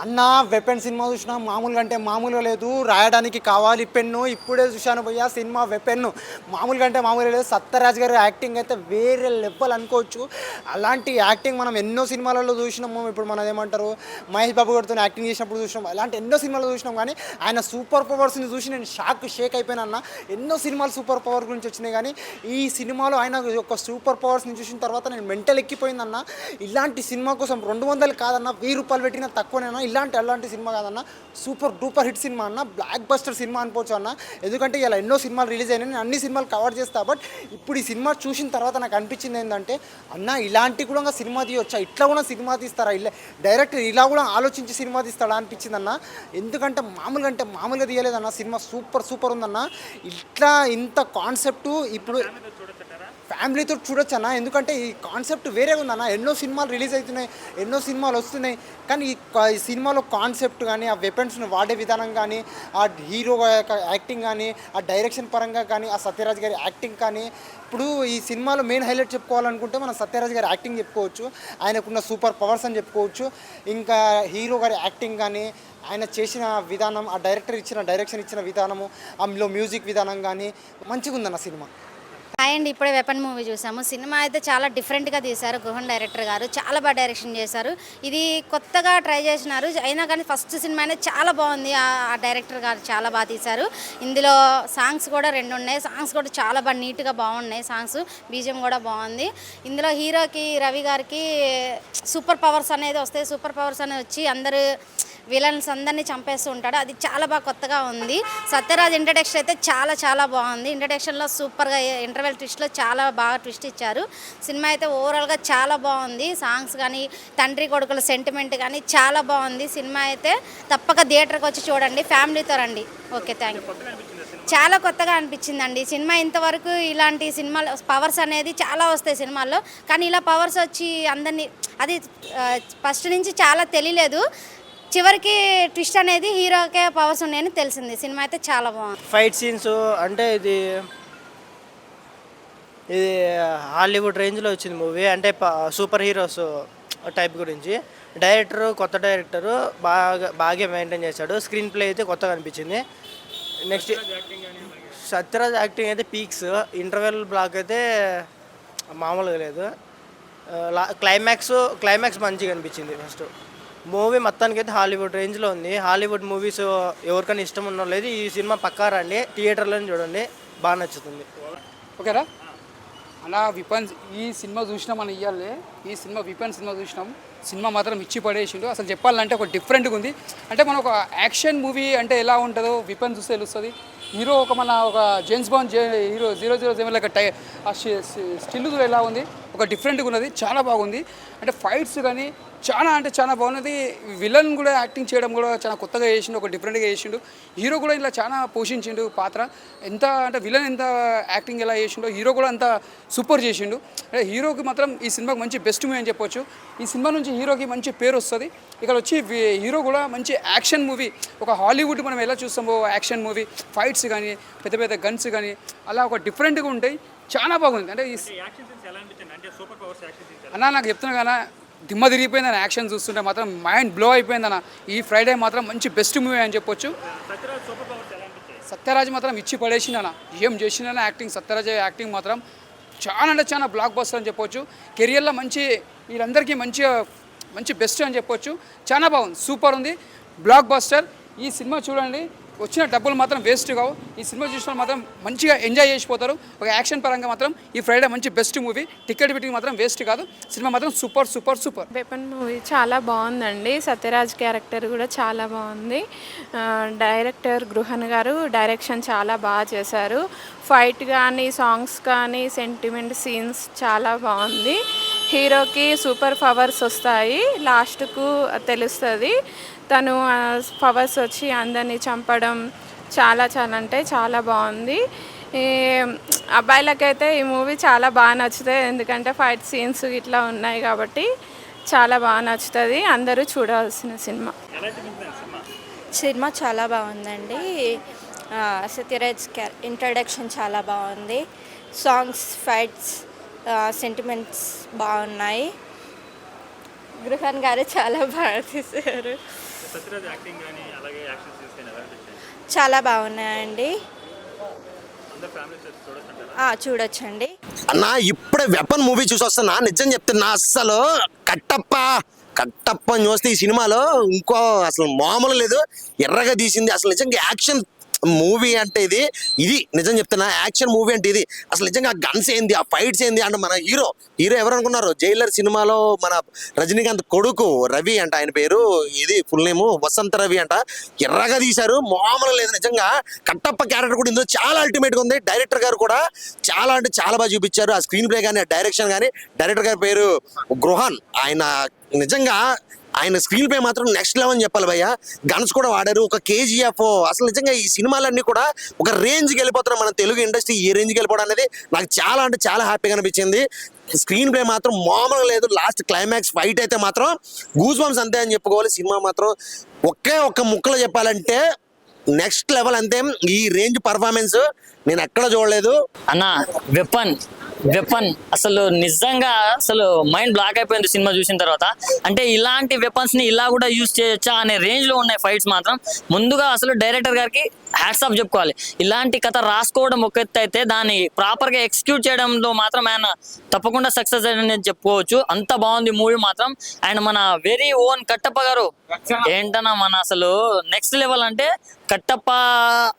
అన్న weapon cinema చూసినా మామూలుగా అంటే మామూలుగా లేదు, రాయడానికి కావాలి పెన్ను. ఇప్పుడే చూశాను భయ్యా సినిమా వెపెన్, మామూలుగా అంటే మామూలుగా లేదు. సత్యరాజ్ గారి యాక్టింగ్ అయితే వేరే లెవెల్ అనుకోవచ్చు. అలాంటి యాక్టింగ్ మనం ఎన్నో సినిమాలలో చూసినాము. ఇప్పుడు మనం ఏమంటారు మహేష్ బాబు గారితో యాక్టింగ్ చేసినప్పుడు చూసినాం, అలాంటి ఎన్నో సినిమాలు చూసినాం. కానీ ఆయన సూపర్ పవర్స్ని చూసి నేను షేక్ అయిపోయినా అన్న. ఎన్నో సినిమాలు సూపర్ పవర్ గురించి వచ్చినాయి, కానీ ఈ సినిమాలో ఆయన యొక్క సూపర్ పవర్స్ని చూసిన తర్వాత నేను మెంటల్ ఎక్కిపోయిందన్న. ఇలాంటి సినిమా కోసం 200 కాదన్న, 1000 రూపాయలు పెట్టినా తక్కువనేనా. అలాంటి సినిమా కాదన్న, సూపర్ డూపర్ హిట్ సినిమా అన్న, బ్లాక్ బస్టర్ సినిమా అనుకోవచ్చు అన్న. ఎందుకంటే ఇలా ఎన్నో సినిమాలు రిలీజ్ అయినాయి, నేను అన్ని సినిమాలు కవర్ చేస్తా. బట్ ఇప్పుడు ఈ సినిమా చూసిన తర్వాత నాకు అనిపించింది ఏంటంటే అన్న, ఇలాంటి కూడా సినిమా తీయొచ్చా, ఇట్లా కూడా సినిమా తీస్తారా, డైరెక్టర్ ఇలా కూడా ఆలోచించి సినిమా తీస్తాడా అనిపించింది అన్న. ఎందుకంటే మామూలుగా తీయలేదన్న, సినిమా సూపర్ ఉందన్న. ఇట్లా ఇంత కాన్సెప్టు ఇప్పుడు ఫ్యామిలీతో చూడొచ్చు అన్న. ఎందుకంటే ఈ కాన్సెప్ట్ వేరే ఉందన్న. ఎన్నో సినిమాలు రిలీజ్ అవుతున్నాయి, ఎన్నో సినిమాలు వస్తున్నాయి, కానీ ఈ సినిమాలో కాన్సెప్ట్ కానీ, ఆ వెపన్స్ని వాడే విధానం కానీ, ఆ హీరో యొక్క యాక్టింగ్ కానీ, ఆ డైరెక్షన్ పరంగా కానీ, ఆ సత్యరాజ్ గారి యాక్టింగ్ కానీ. ఇప్పుడు ఈ సినిమాలో మెయిన్ హైలైట్ చెప్పుకోవాలనుకుంటే మనం సత్యరాజ్ గారి యాక్టింగ్ చెప్పుకోవచ్చు, ఆయనకున్న సూపర్ పవర్స్ అని చెప్పుకోవచ్చు. ఇంకా హీరో గారి యాక్టింగ్ కానీ, ఆయన చేసిన విధానం, ఆ డైరెక్షన్ ఇచ్చిన విధానము, అందులో మ్యూజిక్ విధానం కానీ మంచిగా ఉందన్న సినిమా. హాయ్ అండి, ఇప్పుడే వెపన్ మూవీ చూసాము. సినిమా అయితే చాలా డిఫరెంట్గా తీశారు. గుహన్ డైరెక్టర్ గారు చాలా బాగా డైరెక్షన్ చేశారు. ఇది కొత్తగా ట్రై చేసినారు, అయినా కానీ ఫస్ట్ సినిమా అనేది చాలా బాగుంది. ఆ డైరెక్టర్ గారు చాలా బాగా తీశారు. ఇందులో సాంగ్స్ కూడా 2 ఉన్నాయి. సాంగ్స్ కూడా చాలా బాగా నీట్గా బాగున్నాయి. సాంగ్స్ బీజిఎం కూడా బాగుంది. ఇందులో హీరోకి రవి గారికి సూపర్ పవర్స్ అనేది వస్తాయి. సూపర్ పవర్స్ అనేది వచ్చి అందరూ విలన్స్ అందరినీ చంపేస్తూ ఉంటాడు. అది చాలా బాగా కొత్తగా ఉంది. సత్యరాజ్ ఇంట్రడక్షన్ అయితే చాలా బాగుంది. ఇంట్రడక్షన్లో సూపర్గా, ఇంటర్వెల్ ట్విస్ట్లో చాలా బాగా ట్విస్ట్ ఇచ్చారు. సినిమా అయితే ఓవరాల్గా చాలా బాగుంది. సాంగ్స్ కానీ, తండ్రి కొడుకుల సెంటిమెంట్ కానీ చాలా బాగుంది. సినిమా అయితే తప్పక థియేటర్కి వచ్చి చూడండి, ఫ్యామిలీతో రండి. Okay, thank you. చాలా కొత్తగా అనిపించిందండి సినిమా. ఇంతవరకు ఇలాంటి సినిమాలు పవర్స్ అనేది చాలా వస్తాయి సినిమాల్లో, కానీ ఇలా పవర్స్ వచ్చి అందరినీ, అది ఫస్ట్ నుంచి చాలా తెలియలేదు, చివరికి ట్విస్ట్ అనేది హీరోకే పవర్స్ ఉన్నాయని తెలిసింది. సినిమా అయితే చాలా బాగుంది. ఫైట్ సీన్స్ అంటే ఇది హాలీవుడ్ రేంజ్లో వచ్చింది మూవీ. అంటే సూపర్ హీరోస్ టైప్ గురించి. కొత్త డైరెక్టరు బాగా మెయింటైన్ చేశాడు. స్క్రీన్ ప్లే అయితే కొత్తగా అనిపించింది. నెక్స్ట్ సత్యరాజ్ యాక్టింగ్ అయితే పీక్స్. ఇంటర్వెల్ బ్లాక్ అయితే మామూలుగా లేదు. క్లైమాక్స్ మంచిగా అనిపించింది. ఫస్ట్ మూవీ మొత్తానికి అయితే హాలీవుడ్ రేంజ్లో ఉంది. హాలీవుడ్ మూవీస్ ఎవరికైనా ఇష్టం ఉన్నో లేదు, ఈ సినిమా పక్కా రండి, థియేటర్లోనే చూడండి, బాగా నచ్చుతుంది. ఓకేరా అన్న. ఈ సినిమా చూసినాం మనం ఇవ్వాలి. ఈ సినిమా సినిమా చూసినాం. సినిమా మాత్రం ఇచ్చి పడేసిండు. అసలు చెప్పాలంటే ఒక డిఫరెంట్గా ఉంది. అంటే మన ఒక యాక్షన్ మూవీ అంటే ఎలా ఉంటుందో విపన్ చూస్తే తెలుస్తుంది. హీరో ఒక జేమ్స్ బాండ్ హీరో 007 లెక్క స్టిల్ ఎలా ఉంది, ఒక డిఫరెంట్గా ఉన్నది, చాలా బాగుంది. అంటే ఫైట్స్ కానీ చాలా బాగున్నది. విలన్ కూడా యాక్టింగ్ చేయడం కూడా చాలా కొత్తగా చేసిండు, ఒక డిఫరెంట్గా చేసిండు. హీరో కూడా ఇలా చాలా పోషించిండు పాత్ర. ఎంత అంటే విలన్ ఎంత యాక్టింగ్ ఎలా చేసిండో హీరో కూడా అంత సూపర్ చేసిండు. అంటే హీరోకి మాత్రం ఈ సినిమాకి మంచి బెస్ట్ మూవీ అని చెప్పొచ్చు. ఈ సినిమా నుంచి హీరోకి మంచి పేరు వస్తుంది. ఇక్కడ వచ్చి హీరో కూడా మంచి యాక్షన్ మూవీ, ఒక హాలీవుడ్ మనం ఎలా చూస్తామో యాక్షన్ మూవీ, ఫైట్స్ కానీ, పెద్ద గన్స్ కానీ అలా ఒక డిఫరెంట్గా ఉంటాయి. చాలా బాగుంది. అంటే అన్న నాకు చెప్తున్నా కదా, దిమ్మ తిరిగిపోయిందన్న యాక్షన్ చూస్తుంటే మాత్రం మైండ్ బ్లో అయిపోయిందన్న. ఈ ఫ్రైడే మాత్రం మంచి బెస్ట్ మూవీ అని చెప్పొచ్చు. సత్యరాజ్ మాత్రం ఇచ్చి పడేసిందన్న, ఏం చేసిందన్న యాక్టింగ్. సత్యరాజ్ యాక్టింగ్ మాత్రం చాలా బ్లాక్ బస్టర్ అని చెప్పొచ్చు. కెరియర్లో వీళ్ళందరికీ మంచి బెస్ట్ అని చెప్పొచ్చు. చాలా బాగుంది, సూపర్ ఉంది, బ్లాక్ బస్టర్. ఈ సినిమా చూడండి, వచ్చిన డబ్బులు మాత్రం వేస్ట్ కావు. ఈ సినిమా చూసిన మాత్రం మంచిగా ఎంజాయ్ చేసిపోతారు. ఒక యాక్షన్ పరంగా మాత్రం ఈ ఫ్రైడే మంచి బెస్ట్ మూవీ. టికెట్ బిట్టింగ్ మాత్రం వేస్ట్ కాదు. సినిమా మాత్రం సూపర్. వెపన్ మూవీ చాలా బాగుందండి. సత్యరాజ్ క్యారెక్టర్ కూడా చాలా బాగుంది. డైరెక్టర్ గృహన్ గారు డైరెక్షన్ చాలా బాగా చేశారు. ఫైట్ కానీ, సాంగ్స్ కానీ, సెంటిమెంట్ సీన్స్ చాలా బాగుంది. హీరోకి సూపర్ పవర్స్ వస్తాయి, లాస్ట్కు తెలుస్తుంది. తను పవర్స్ వచ్చి అందరినీ చంపడం చాలా అంటే చాలా బాగుంది. ఈ అబ్బాయిలకైతే ఈ మూవీ చాలా బాగా నచ్చుతుంది, ఎందుకంటే ఫైట్ సీన్స్ ఇట్లా ఉన్నాయి కాబట్టి చాలా బాగా నచ్చుతుంది. అందరూ చూడాల్సిన సినిమా చాలా బాగుందండి. సత్యరాజ్ ఇంట్రడక్షన్ చాలా బాగుంది. సాంగ్స్, ఫైట్స్, సెంటిమెంట్స్ బాగున్నాయి. గృహన్ గారు చాలా బాగా తీశారు. సత్యరాజ్ యాక్టింగ్ కానీ అలాగే యాక్షన్ సీన్స్ కానీ ఎలా అనిపించాయి? చాలా బాగున్నాయండి. అందరు ఫ్యామిలీ చూడొచ్చు. చూడొచ్చండి. అన్న ఇప్పుడే వెపన్ మూవీ చూసి వస్తున్నా, నిజం చెప్తున్నా. అస్సలు కట్టప్పని చూస్తే ఈ సినిమాలో ఇంకో అసలు మామూలు లేదు, ఎర్రగా తీసింది. అసలు నిజంగా యాక్షన్ మూవీ అంటే ఇది నిజం చెప్తున్నా. యాక్షన్ మూవీ అంటే ఇది. అసలు నిజంగా గన్స్ ఏంది, ఆ ఫైట్స్ ఏంది అంటే మన హీరో ఎవరు అనుకున్నారు? జైలర్ సినిమాలో మన రజనీకాంత్ కొడుకు రవి అంట, ఆయన పేరు ఇది ఫుల్ నేమ్ వసంత రవి అంట. ఎర్రగా తీశారు, మామూలు లేదు నిజంగా. కట్టప్ప క్యారెక్టర్ కూడా ఇందులో చాలా అల్టిమేట్ గా ఉంది. డైరెక్టర్ గారు కూడా చాలా అంటే చాలా బాగా చూపించారు. ఆ స్క్రీన్ ప్లే కానీ, డైరెక్షన్ కానీ. డైరెక్టర్ గారి పేరు గృహన్. ఆయన నిజంగా ఆయన స్క్రీన్ ప్లే మాత్రం నెక్స్ట్ లెవెల్ అని చెప్పాలి భయ్య. గన్స్ కూడా వాడారు. ఒక కేజీఎఫ్, అసలు నిజంగా ఈ సినిమాలన్నీ కూడా ఒక రేంజ్కి వెళ్ళిపోతున్నాం. మన తెలుగు ఇండస్ట్రీ ఈ రేంజ్కి వెళ్ళిపోవడం అనేది నాకు చాలా అంటే చాలా హ్యాపీగా అనిపించింది. స్క్రీన్ ప్లే మాత్రం మామూలుగా లేదు. లాస్ట్ క్లైమాక్స్ ఫైట్ అయితే మాత్రం గూస్ బంప్స్ అంతే అని చెప్పుకోవాలి. సినిమా మాత్రం ఒక్క ముక్కలో చెప్పాలంటే నెక్స్ట్ లెవెల్ అంతే. ఈ రేంజ్ పర్ఫార్మెన్స్ నేను ఎక్కడ చూడలేదు అన్న. వెపన్ అసలు నిజంగా అసలు మైండ్ బ్లాక్ అయిపోయింది సినిమా చూసిన తర్వాత. అంటే ఇలాంటి వెపన్స్ ని ఇలా కూడా యూజ్ చేయొచ్చా అనే రేంజ్ లో ఉన్నాయి ఫైట్స్ మాత్రం. ముందుగా అసలు డైరెక్టర్ గారికి హ్యాట్స్ ఆఫ్ చెప్పుకోవాలి. ఇలాంటి కథ రాసుకోవడం ఒక ఎత్తు అయితే దాన్ని ప్రాపర్ గా ఎగ్జిక్యూట్ చేయడంలో మాత్రం ఆయన తప్పకుండా సక్సెస్ అని చెప్పుకోవచ్చు. అంత బాగుంది మూవీ మాత్రం. అండ్ మన వెరీ ఓన్ కట్టప్ప గారు ఏంటన్నా మన అసలు నెక్స్ట్ లెవెల్. అంటే కట్టప్ప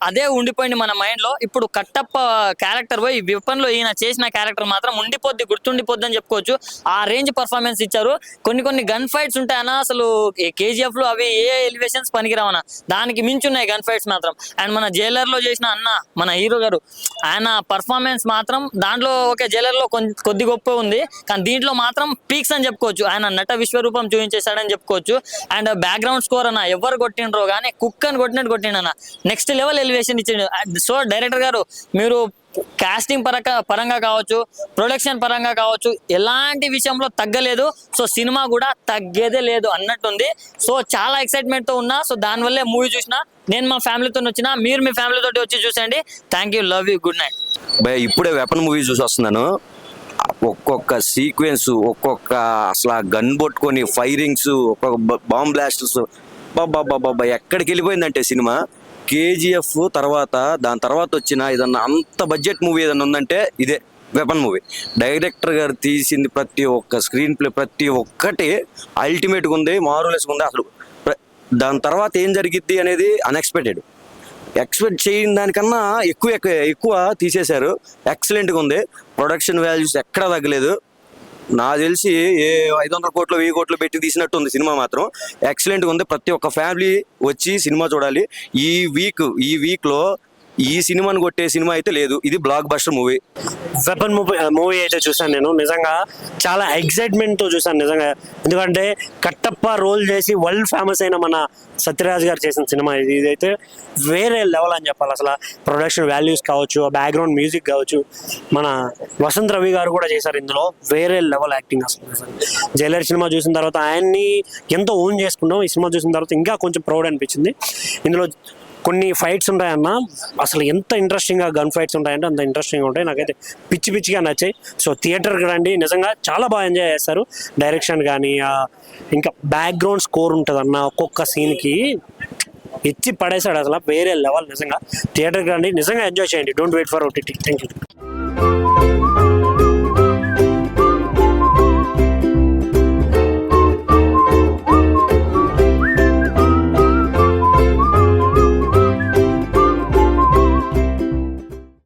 అదే ఉండిపోయింది మన మైండ్ లో. ఇప్పుడు కట్టప్ప క్యారెక్టర్ పోయి విపన్ లో ఈయన చేసిన క్యారెక్టర్ మాత్రం గుర్తుండిపోద్ది అని చెప్పుకోవచ్చు. ఆ రేంజ్ పర్ఫార్మెన్స్ ఇచ్చారు. కొన్ని గన్ ఫైట్స్ ఉంటాయన్నా అసలు కేజీఎఫ్ లో అవి ఏ ఎలివేషన్స్ పనికిరావన్నా, దానికి మించి ఉన్నాయి గన్ ఫైట్స్ మాత్రం. అండ్ మన జైలర్ లో చేసిన మన హీరో గారు ఆయన పర్ఫార్మెన్స్ మాత్రం దాంట్లో ఓకే జైలర్ లో కొద్ది గొప్ప ఉంది, కానీ దీంట్లో మాత్రం పీక్స్ అని చెప్పుకోవచ్చు. ఆయన నట విశ్వరూపం చూపించేశాడని చెప్పుకోవచ్చు. అండ్ బ్యాక్గ్రౌండ్ స్కోర్ అన్న ఎవరు కొట్టిండ్రో కానీ కుక్ అని కొట్టినట్టు కొట్టిండన్న. నెక్స్ట్ లెవెల్ ఎలివేషన్ ఇచ్చిండు. సో డైరెక్టర్ గారు మీరు కాస్టింగ్ పరంగా కావచ్చు, ప్రొడక్షన్ పరంగా కావచ్చు, ఎలాంటి విషయంలో తగ్గలేదు. సో సినిమా కూడా తగ్గేదే లేదు అన్నట్టుంది. సో చాలా ఎక్సైట్మెంట్ తో ఉన్నా. సో దానివల్లే మూవీ చూసిన. నేను మా ఫ్యామిలీతో వచ్చిన, మీరు మీ ఫ్యామిలీతో వచ్చి చూసండి. Thank you, love you, good night. భయ్. ఇప్పుడే వెపన్ మూవీ చూసి వస్తున్నాను. ఒక్కొక్క సీక్వెన్స్, ఒక్కొక్క అసలు గన్ పట్టుకొని ఫైరింగ్స్, ఒక్కొక్క బాంబ్ బ్లాస్టర్స్, బాబా ఎక్కడికి వెళ్ళిపోయిందంటే సినిమా. కేజీఎఫ్ తర్వాత దాని తర్వాత వచ్చిన ఏదన్నా అంత బడ్జెట్ మూవీ ఏదన్నా ఉందంటే ఇదే వెపన్ మూవీ. డైరెక్టర్ గారు తీసింది ప్రతి ఒక్క స్క్రీన్ ప్లే ప్రతి ఒక్కటి అల్టిమేట్గా ఉంది, మారులెస్గా ఉంది. అసలు దాని తర్వాత ఏం జరిగిద్ది అనేది అన్ఎక్స్పెక్టెడ్. ఎక్స్పెక్ట్ చేయని దానికన్నా ఎక్కువ తీసేశారు. ఎక్సలెంట్గా ఉంది. ప్రొడక్షన్ వాల్యూస్ ఎక్కడా తగ్గలేదు. నాకు తెలిసి 500 కోట్లు 1000 కోట్లు పెట్టి తీసినట్టు ఉంది సినిమా మాత్రం. ఎక్సలెంట్గా ఉంది. ప్రతి ఒక్క ఫ్యామిలీ వచ్చి సినిమా చూడాలి. ఈ వీక్లో ఈ సినిమాని కొట్టే సినిమా అయితే లేదు. ఇది block buster movie. Weapon movie అయితే చూసాను నేను. నిజంగా చాలా ఎక్సైట్మెంట్తో చూసాను నిజంగా. ఎందుకంటే కట్టప్ప రోల్ చేసి వరల్డ్ ఫేమస్ అయిన మన సత్యరాజ్ గారు చేసిన సినిమా ఇదైతే వేరే లెవెల్ అని చెప్పాలి. అసలు ప్రొడక్షన్ వాల్యూస్ కావచ్చు, బ్యాక్గ్రౌండ్ మ్యూజిక్ కావచ్చు, మన వసంత్ రవి గారు కూడా చేశారు ఇందులో. వేరే లెవెల్ యాక్టింగ్ అసలు. జైలర్ సినిమా చూసిన తర్వాత ఆయన్ని ఎంతో ఓన్ చేసుకున్నాం. ఈ సినిమా చూసిన తర్వాత ఇంకా కొంచెం ప్రౌడ్ అనిపించింది. ఇందులో కొన్ని ఫైట్స్ ఉంటాయన్న, అసలు ఎంత ఇంట్రెస్టింగ్గా గన్ ఫైట్స్ ఉంటాయంటే అంత ఇంట్రెస్టింగ్గా ఉంటాయి. నాకైతే పిచ్చిగా నచ్చాయి. సో థియేటర్కి రండి, నిజంగా చాలా బాగా ఎంజాయ్ చేస్తారు. డైరెక్షన్ కానీ ఇంకా బ్యాక్గ్రౌండ్ స్కోర్ ఉంటుంది అన్న, ఒక్కొక్క సీన్కి ఇచ్చి పడేశాడు. అసలు వేరే లెవెల్. నిజంగా థియేటర్కి రండి, నిజంగా ఎంజాయ్ చేయండి. Don't wait for OTT. Thank you.